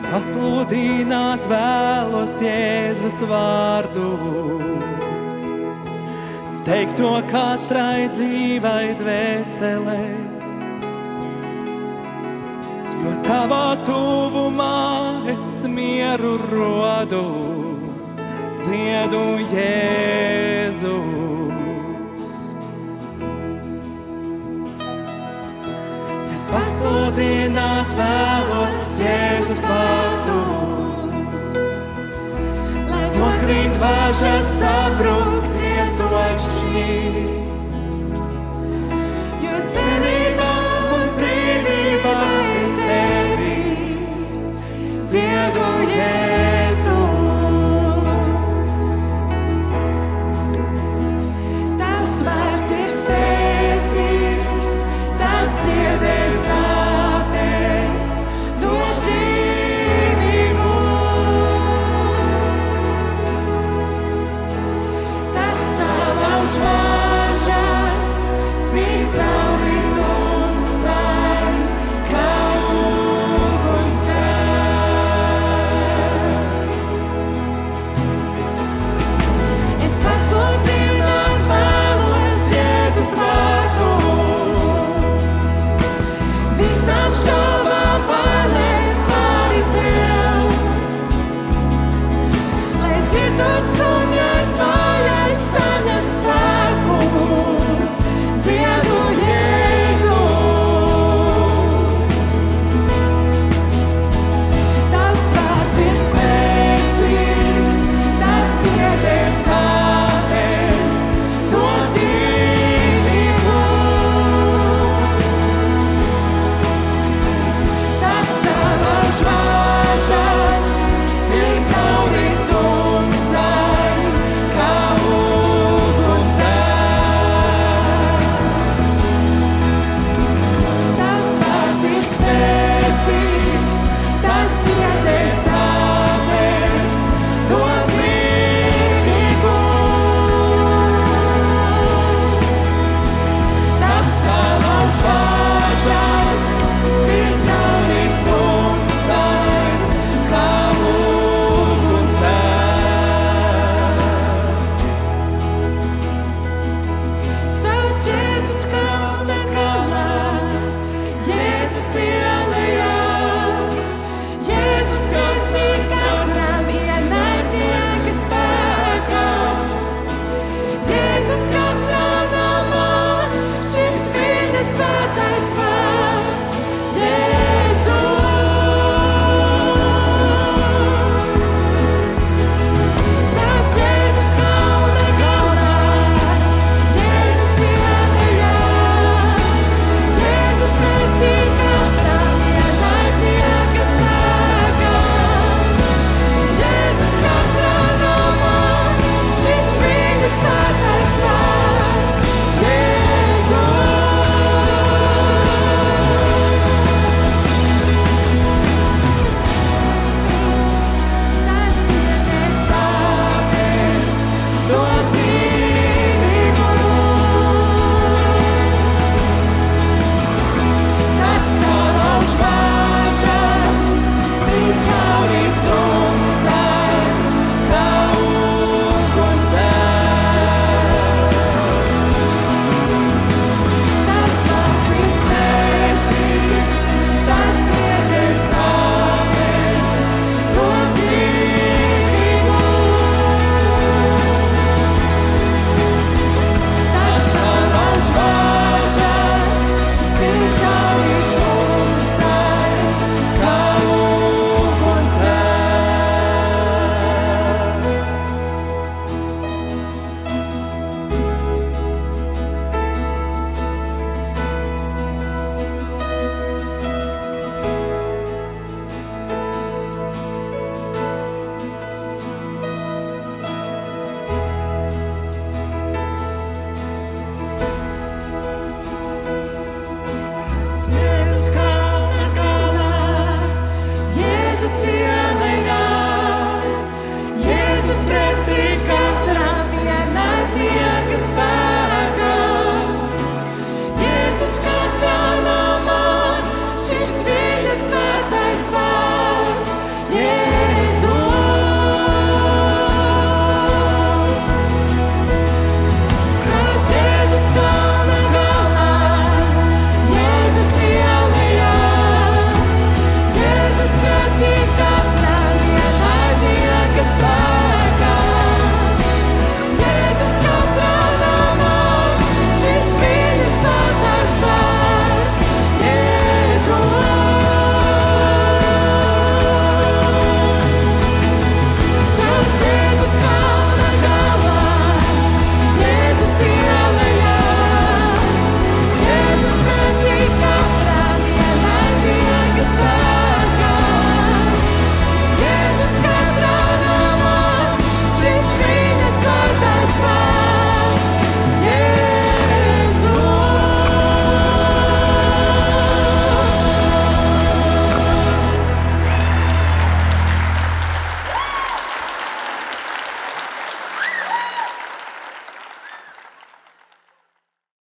Pasludināt vēlos Jēzus vārdu, teikt to katrai dzīvai dvēselē, jo tavā tuvumā es mieru rodu, dziedu Jēzus. Es pasludināt vēlos Jēzus vārdu, lai nokrīt vāžas, sabrūk cietoši, jo cerība un brīvība ir tevi, dziedu Jēzus. Tavs vārds ir spēcīgs, tas dziedē sāpes, dod dzīvību. Tas salauž vāžas, spīd cauri tumsai, kā ugunsdeg. Es pasludināt vēlos Jēzus vārdu, visām šaubām bailēm pāri celt, lai dzirdu skumjais vājais saņem spēku, dziedu Jēzus. Tavs vārds ir spēcīgs, tas dziedē sāpes, dod dzīvību. Tas salauž vāžas, spīd cauri tumsai, kā ugunsdeg. Tavs vārds ir spēcīgs, tas dziedē sāpes, dod dzīvību. Tas salauž vāžas, spīd cauri tumsai, kā ugunsdeg. Sauc Jēzus kalna galā, Jēzus ielejā, Jēzus krati katram ienaidnieka spēkam, Jēzus katrā namā, šis viņa svētais vārds, Jēzus. Sauc Jēzus kalna galā, Jēzus ielejā, Jēzus pretī katram ienaidnieka spēkam, Jēzus katrā namā, šis viņa svētais vārds, Jēzus. Tas dziedē sāpes, dod dzīvību. Tas salauž vāžas, spīd cauri tumsai, kā ugunsdeg. Tavs vārds ir spēcīgs, tas dziedē sāpes, dod dzīvību. Tas salauž vāžas, spīd cauri tumsai, kā ugunsdeg. Jēzus kā